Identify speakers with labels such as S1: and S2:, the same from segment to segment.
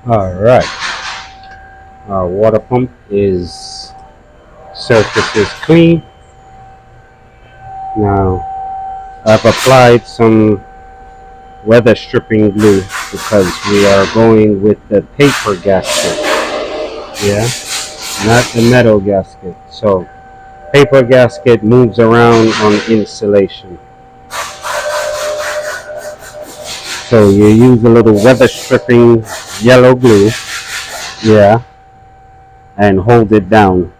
S1: All right. Our water pump is surface is clean. Now I've applied some weather stripping glue because we are going with the paper gasket. Yeah, not the metal gasket. So paper gasket moves around on insulation. So you use a little weather stripping yellow glue. Yeah, and hold it down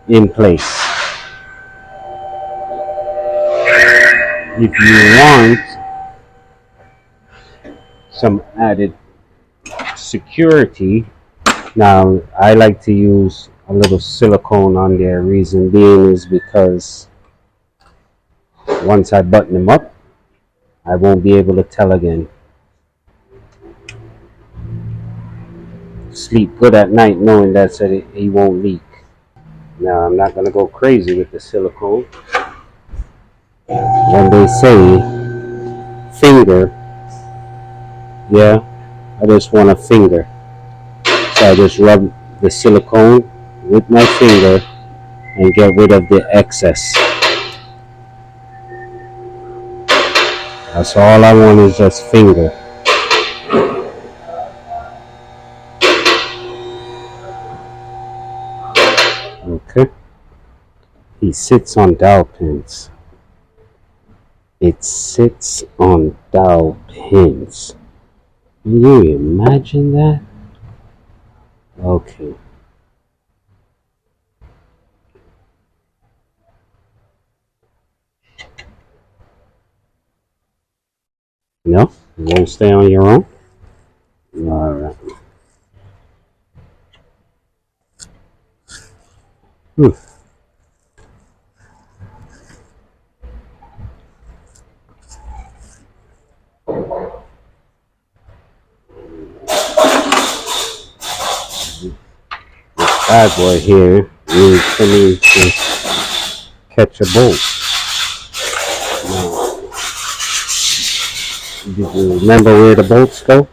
S1: in place. If you want some added security, now I like to use a little silicone on there. Reason being is because once I button them up, I won't be able to tell again. Sleep good at night knowing that so that he won't leak. Now I'm not gonna go crazy with the silicone. When they say finger, yeah, I just want a finger. So I just rub the silicone with my finger and get rid of the excess. That's all I want is just finger. Okay. He sits on dowel pins. It sits on dowel pins. Can you imagine that? Okay. No, it won't stay on your own. All right. Hmm. Bad boy here is for me to catch a bolt. Now, did you remember where the bolts go?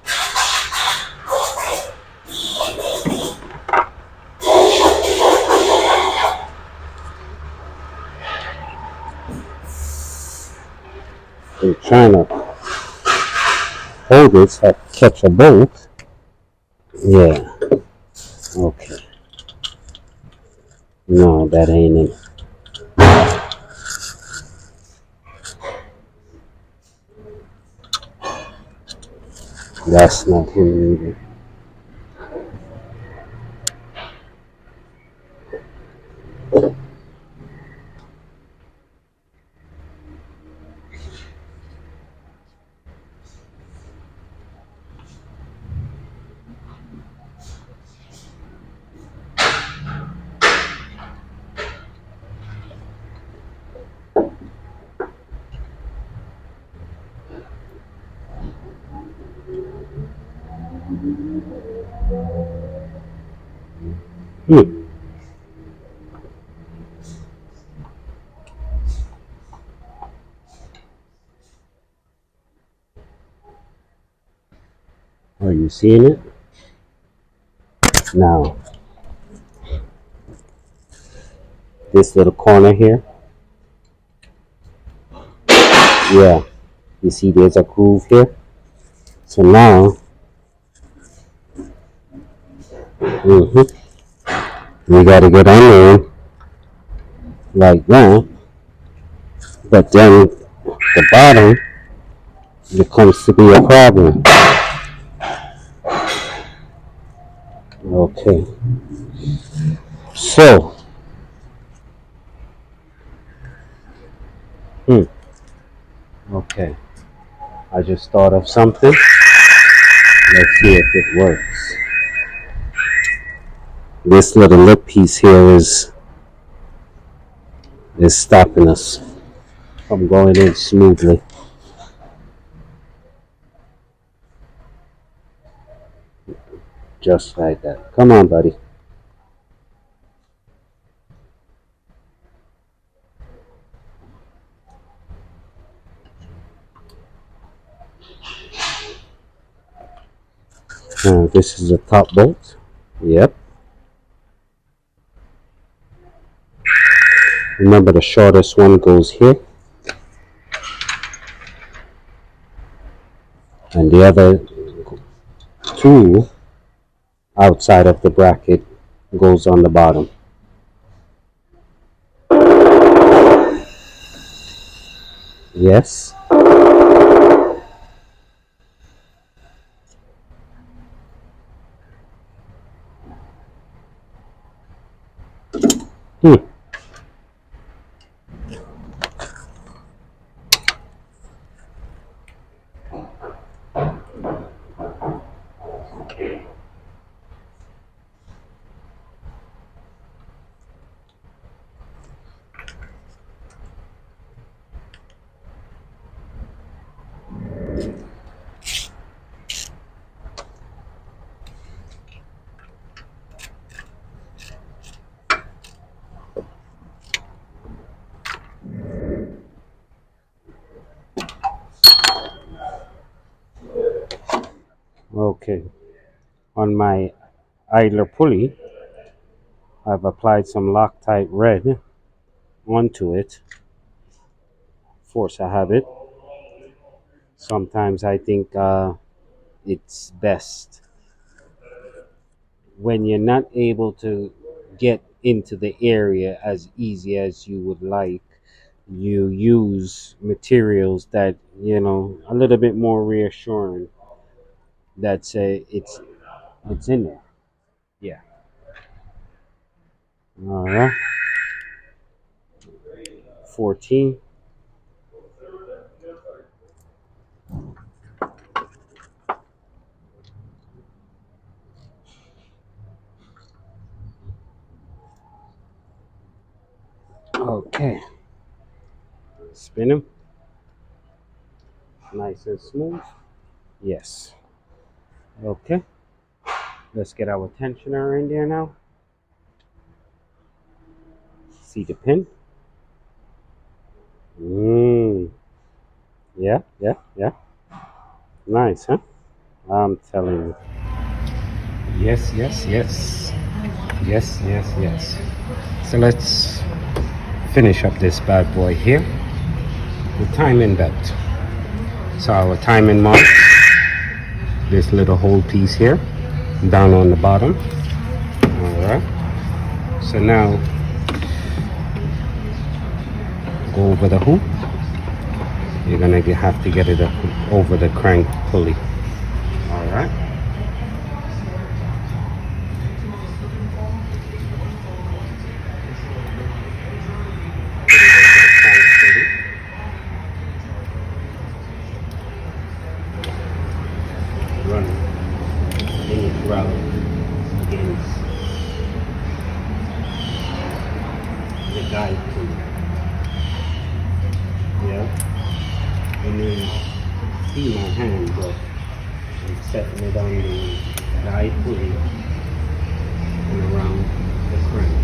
S1: I'm trying to hold it so I catch a bolt. Yeah. Okay. No, that ain't it. That's not him either. Hmm. Are you seeing it? Now, this little corner here. Yeah. You see there's a groove here. So now, we gotta get on there like that. But then the bottom becomes to be a problem. Okay. So, hmm. Okay. I just thought of something. Let's see if it works. This little lip piece here is stopping us from going in smoothly. Just like that. Come on, buddy. This is the top bolt. Yep. Remember, the shortest one goes here, and the other two outside of the bracket goes on the bottom. Yes. Hmm. Okay. On my idler pulley, I've applied some Loctite red onto it. Force a habit. Sometimes I think it's best when you're not able to get into the area as easy as you would like. You use materials that, a little bit more reassuring that say it's in there. Yeah. All right. 14. Okay. Spin them. Nice and smooth. Yes. Okay. Let's get our tensioner in there now. See the pin? Yeah, yeah, yeah. Nice, huh? I'm telling you. Yes, yes, yes. Yes, yes, yes. So let's finish up this bad boy here. The timing belt. So our timing mark, this little hole piece here, down on the bottom. Alright. So now go over the hoop. You're gonna have to get it up over the crank pulley. Alright. Run any grout against the guide pulley. Yeah. And then see my hand up and setting it on the guide pulley and around the crank.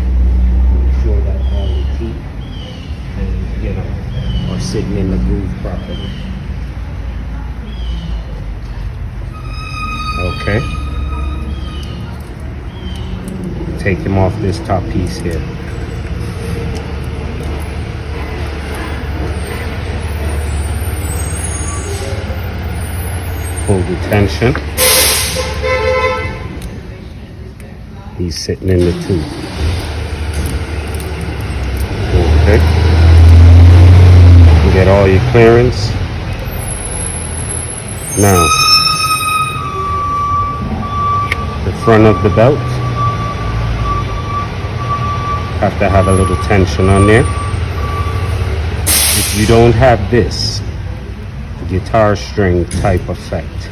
S1: Make sure that all the teeth are sitting in the groove properly. Okay. Take him off this top piece here. Pull the tension. He's sitting in the tube. Okay. You get all your clearance. Now, the front of the belt, have to have a little tension on there. If you don't have this, guitar string type effect,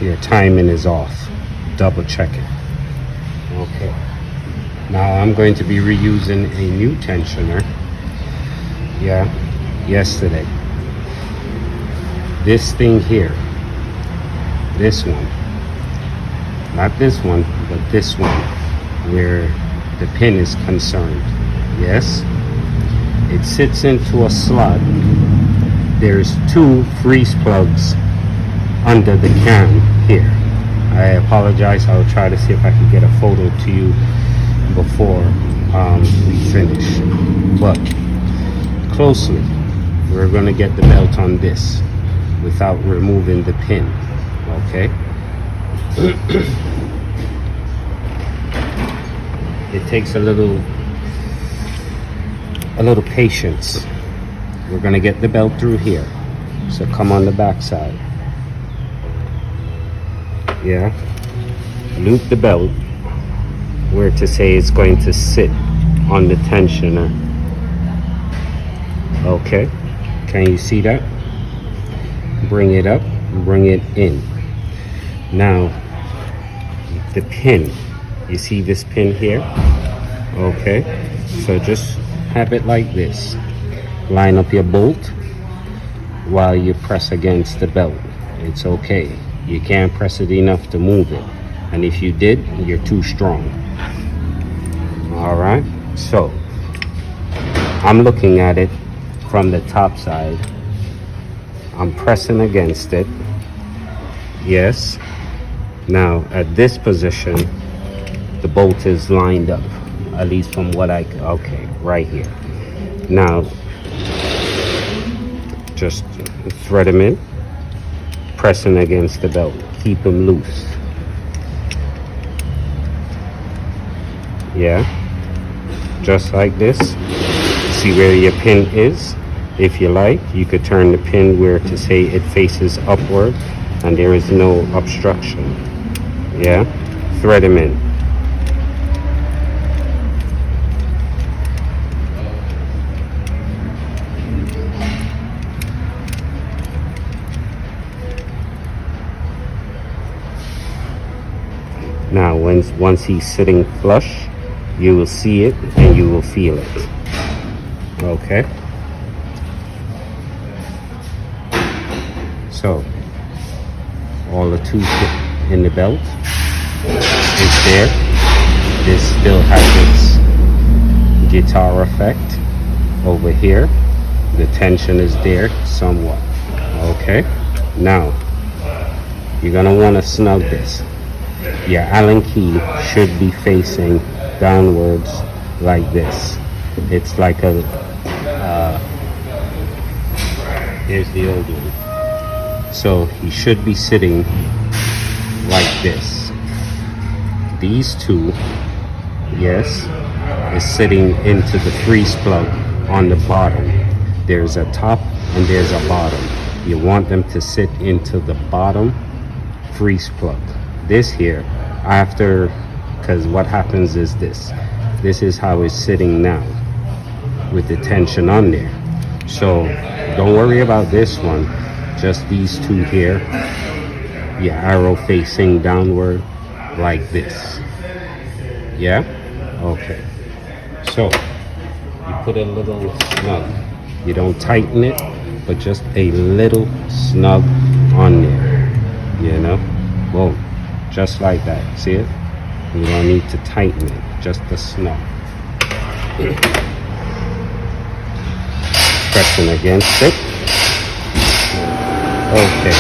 S1: your timing is off. Double check it. Okay. Now I'm going to be reusing a new tensioner. Yeah, yesterday. This thing here. This one. Not this one, but this one, where the pin is concerned. Yes? It sits into a slot. There's 2 freeze plugs under the can here. I apologize. apologize. I'll try to see if I can get a photo to you before we finish. But closely, we're going to get the belt on this without removing the pin. Okay. It takes a little patience. We're going to get the belt through here. So come on the back side. Yeah. Loop the belt where to say it's going to sit on the tensioner. Okay. Can you see that? Bring it up, bring it in. Now, the pin. You see this pin here? Okay. So just have it like this. Line up your bolt while you press against the belt. It's okay. You can't press it enough to move it. And if you did, you're too strong. All right. So I'm looking at it from the top side. I'm pressing against it. Yes. Now at this position, the bolt is lined up, at least from what okay, right here. Now, just thread them in, pressing against the belt, keep them loose. Yeah, just like this. See where your pin is? If you like, you could turn the pin where to say it faces upward and there is no obstruction. Yeah, thread them in. Now, once he's sitting flush, you will see it and you will feel it. Okay. So, all the tooth in the belt is there. This still has its guitar effect over here. The tension is there somewhat. Okay. Now, you're gonna want to snug this. Your Allen key should be facing downwards like this. It's like a here's the old one. So he should be sitting like this. These two, yes, is sitting into the freeze plug on the bottom. There's a top and there's a bottom. You want them to sit into the bottom freeze plug. This here, after, because what happens is this is how it's sitting now with the tension on there. So don't worry about this one, just these two here. Your arrow facing downward like this. Yeah? Okay. So you put a little snug. You don't tighten it, but just a little snug on there. You know? Boom. Just like that. See it? You don't need to tighten it, just the snug. Pressing against it. Okay.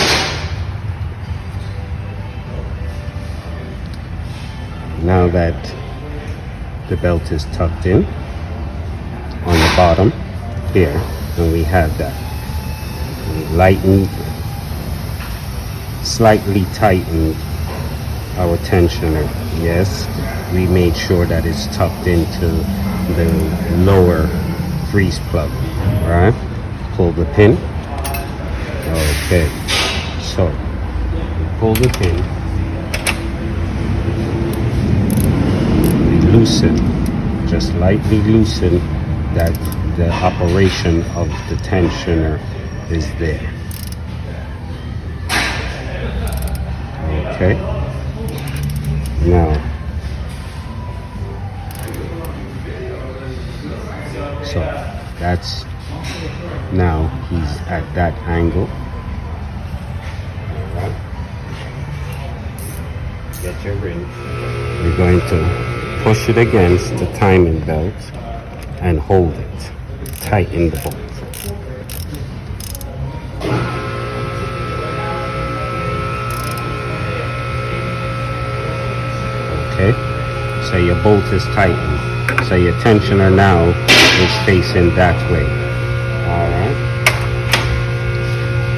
S1: Now that the belt is tucked in on the bottom here, and we have that. We lightened, slightly tightened our tensioner. Yes, we made sure that it's tucked into the lower freeze plug. All right, pull the pin. Okay, so pull the pin, we loosen, just lightly loosen, that the operation of the tensioner is there. Okay. Now, so that's, now he's at that angle. All right. Get your ring. You're going to push it against the timing belt and hold it. Tighten the bolt. Okay, so your bolt is tightened, so your tensioner now is facing that way. All right,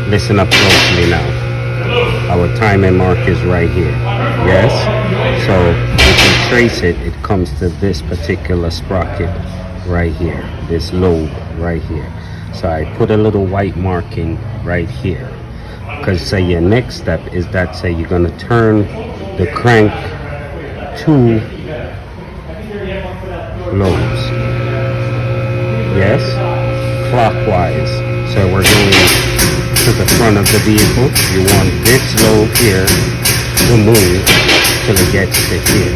S1: listen up closely now. Our timing mark is right here. Yes, so if you trace it, it comes to this particular sprocket right here, this lobe right here. So I put a little white marking right here, because say your next step is that say you're going to turn the crank 2 lobes, yes, clockwise. So we're going to the front of the vehicle. You want this lobe here to move till it gets to here.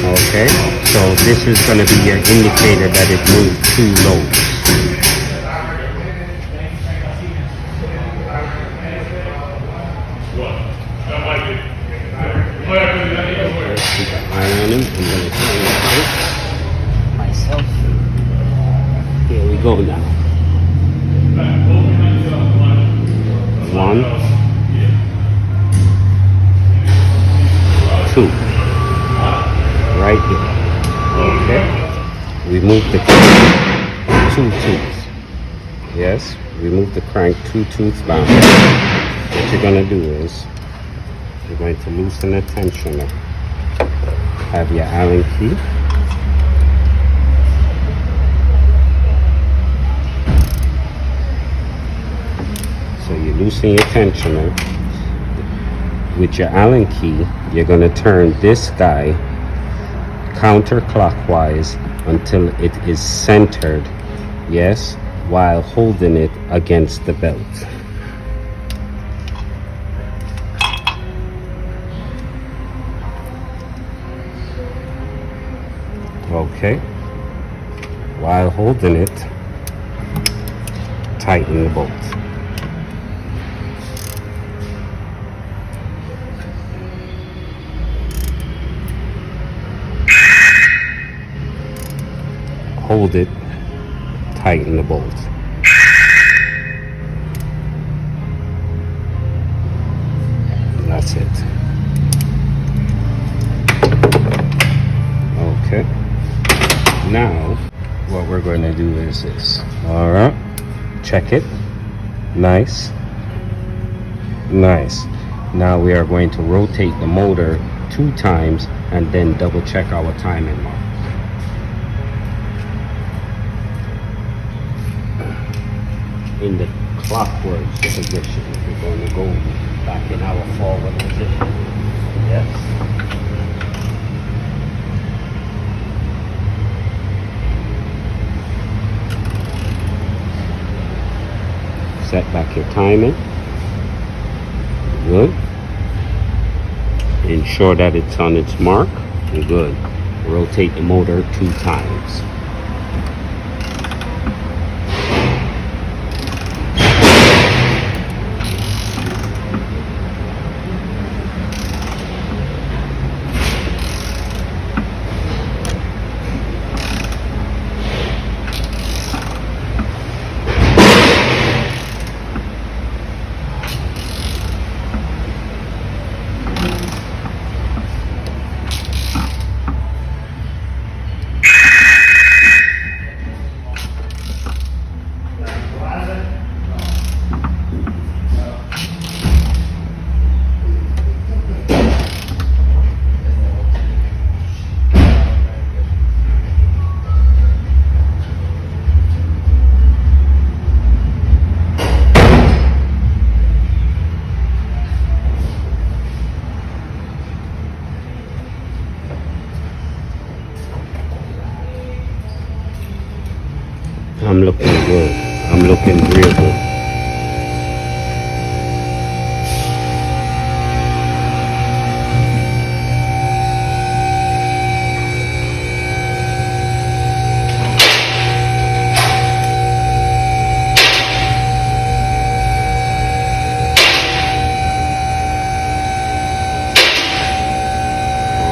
S1: Okay, so this is going to be your indicator that it moved 2 lobes. Keep an eye on him. I'm going to turn it out myself. Here we go now. 1, 2, right here. Okay, we move the crank 2 tooths. Yes, we move the crank 2 tooths down. What you're going to do is you're going to loosen the tensioner. Have your Allen key. So you loosen your tensioner. With your Allen key, you're going to turn this guy counterclockwise until it is centered, yes, while holding it against the belt. Okay, while holding it, tighten the bolt. Hold it, tighten the bolt. That's it. Okay. Now, what we're going to do is this. All right. Check it. Nice. Nice. Now we are going to rotate the motor 2 times and then double check our timing mark. In the clockwise position. We're going to go back in our forward position. Yes. Set back your timing. Good. Ensure that it's on its mark. Good. Rotate the motor 2 times. I'm looking good. I'm looking real good.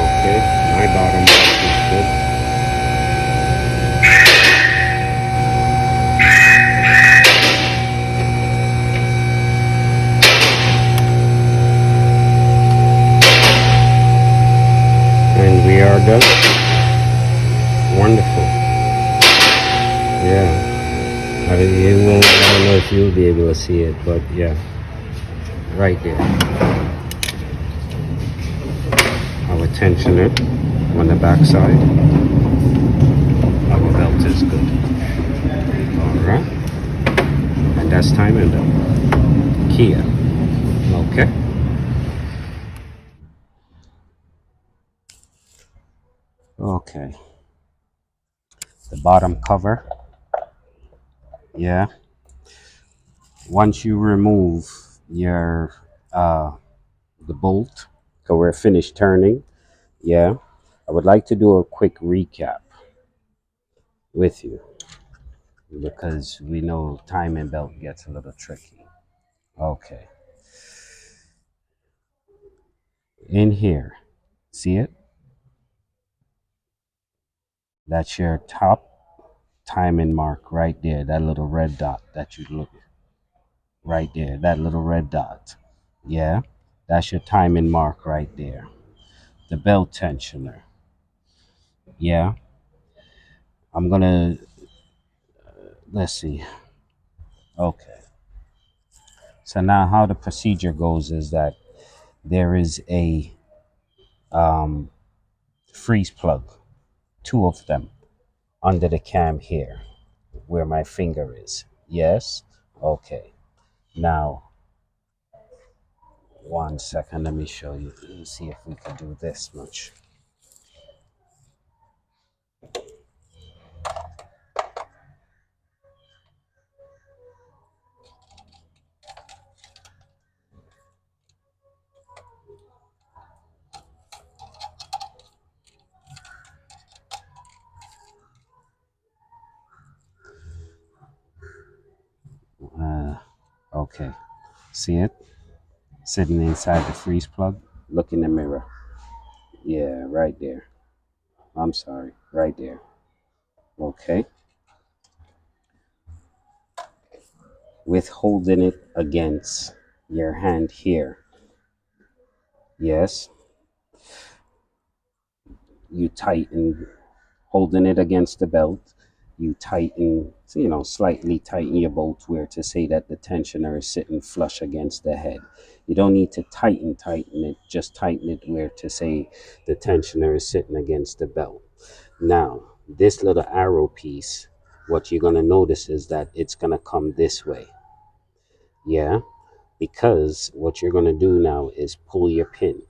S1: Okay, my bottom mark is good. you won't, I don't know if you'll be able to see it, but yeah, right there. Our tensioner on the back side. Our belt is good. Alright. And that's time and belt. Kia. Okay. Okay. The bottom cover. Yeah. Once you remove your the bolt, so we're finished turning. Yeah. I would like to do a quick recap with you because we know timing belt gets a little tricky. Okay. In here, see it? That's your top timing mark right there. That little red dot that you look right there. That little red dot. Yeah. That's your timing mark right there. The belt tensioner. Yeah. I'm gonna let's see. Okay. So now how the procedure goes is that there is a um, freeze plug, two of them under the cam here where my finger is. Yes? Okay. Now, one second, let me show you. Let me see if we can do this much. Okay. See it? Sitting inside the freeze plug. Look in the mirror. Yeah, right there. I'm sorry. Right there. Okay. With holding it against your hand here. Yes. You tighten, holding it against the belt. You tighten, slightly tighten your bolt where to say that the tensioner is sitting flush against the head. You don't need to tighten it. Just tighten it where to say the tensioner is sitting against the belt. Now, this little arrow piece, what you're going to notice is that it's going to come this way. Yeah, because what you're going to do now is pull your pin.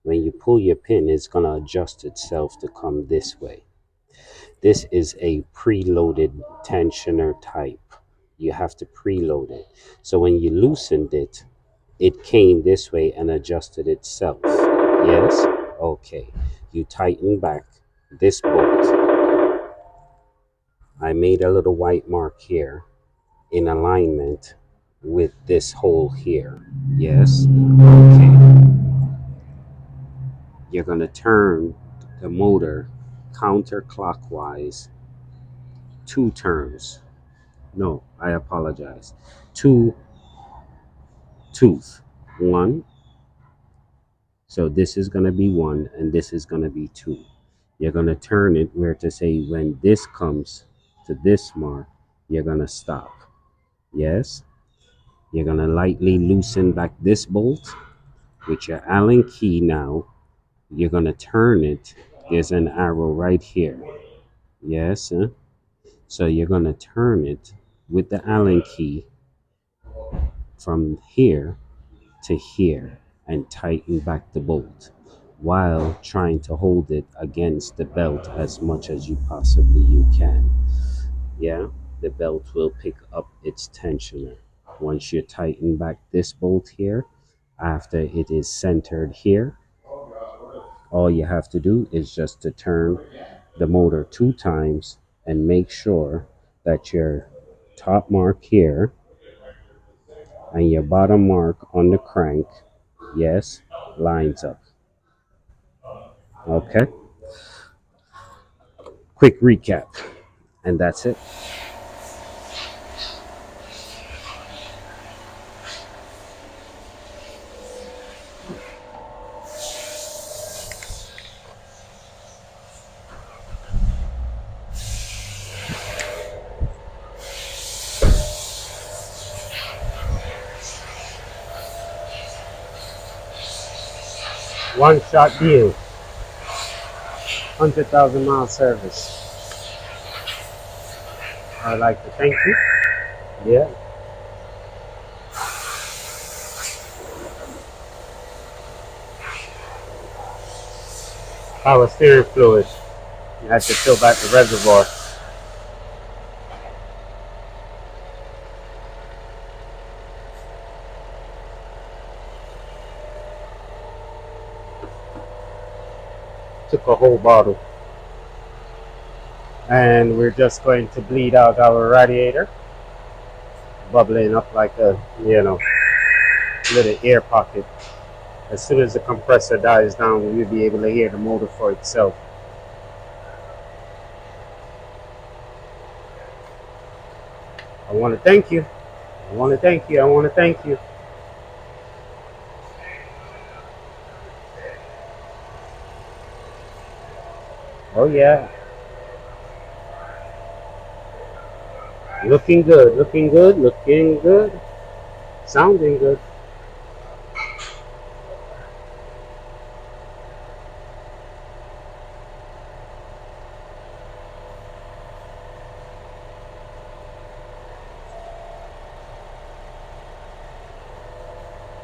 S1: When you pull your pin, it's going to adjust itself to come this way. This is a preloaded tensioner type. You have to preload it. So when you loosened it, it came this way and adjusted itself. Yes? Okay. You tighten back this bolt. I made a little white mark here in alignment with this hole here. Yes? Okay. You're going to turn the motor counterclockwise 2 turns. No, I apologize. 2 tooth. 1. So this is going to be 1 and this is going to be 2. You're going to turn it where to say when this comes to this mark, you're going to stop. Yes? You're going to lightly loosen back this bolt with your Allen key now. You're going to turn it. There's an arrow right here. Yes? So you're going to turn it with the Allen key from here to here and tighten back the bolt while trying to hold it against the belt as much as you possibly you can. Yeah, the belt will pick up its tensioner. Once you tighten back this bolt here, after it is centered here, all you have to do is just to turn the motor 2 times and make sure that your top mark here and your bottom mark on the crank, yes, lines up. Okay, quick recap, and that's it. One shot deal. 100,000 mile service. I'd like to thank you. Yeah. Power steering fluid. You had to fill back the reservoir. Took a whole bottle. And we're just going to bleed out our radiator. Bubbling up like a, little air pocket. As soon as the compressor dies down, we'll be able to hear the motor for itself. I want to thank you. I want to thank you. I want to thank you. Oh yeah. Looking good, looking good, looking good. Sounding good.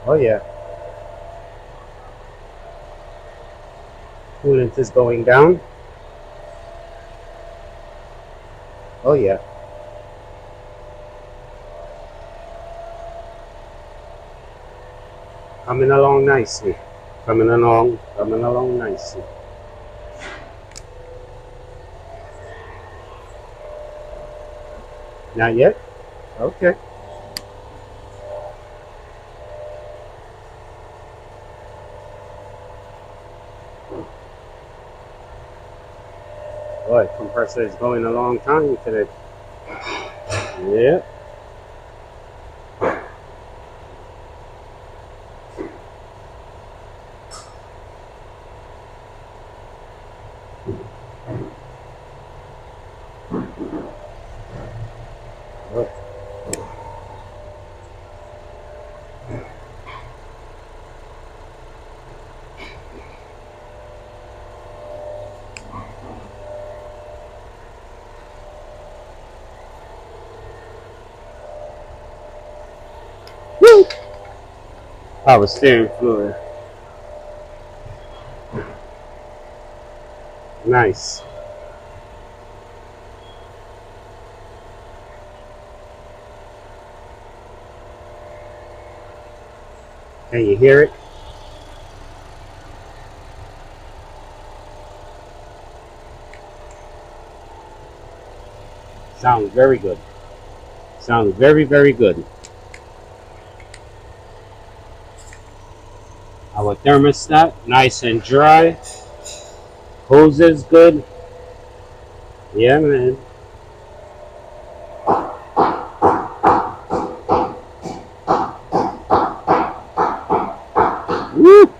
S1: Oh yeah. Coolant is going down. Oh yeah. Coming along nicely. Coming along nicely. Not yet? Okay. Boy, compressor is going a long time today. Yeah. Oh. Woo! Power steering fluid. Nice. Can you hear it? Sounds very good. Sounds very, very good. Our thermostat, nice and dry. Hose is good. Yeah, man. Woo!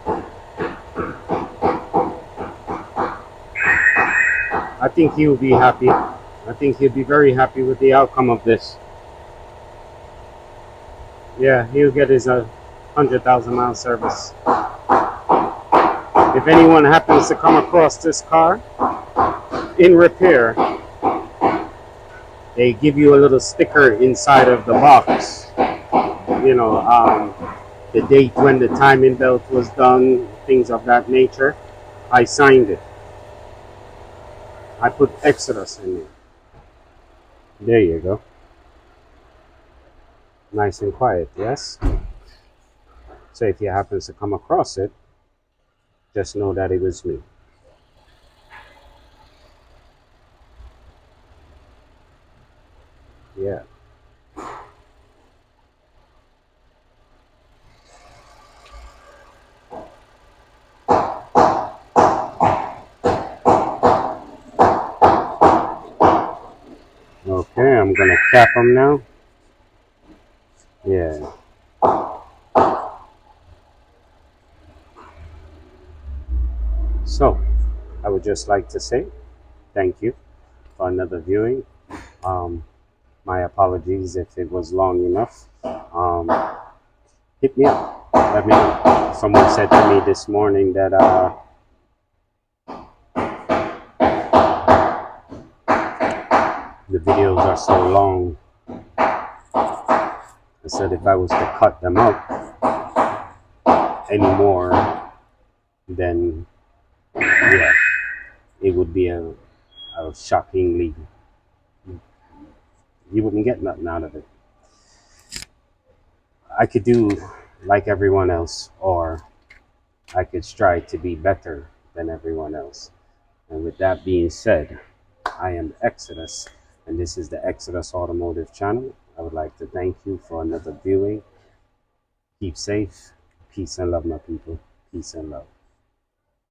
S1: I think he'll be happy. I think he'll be very happy with the outcome of this. Yeah, he'll get his 100,000 mile service. If anyone happens to come across this car in repair, they give you a little sticker inside of the box. The date when the timing belt was done, things of that nature. I signed it. I put Exodus in there. There you go. Nice and quiet, yes? So if you happen to come across it, just know that it was me. Yeah. Okay, I'm gonna cap them now. Yeah. So, I would just like to say thank you for another viewing. My apologies if it was long enough. Hit me up. Let me know. Someone said to me this morning that the videos are so long. I said if I was to cut them up anymore, then yeah, it would be a shockingly, you wouldn't get nothing out of it. I could do like everyone else, or I could strive to be better than everyone else. And with that being said, I am Exodus, and this is the Exodus Automotive channel. I would like to thank you for another viewing. Keep safe. Peace and love, my people. Peace and love.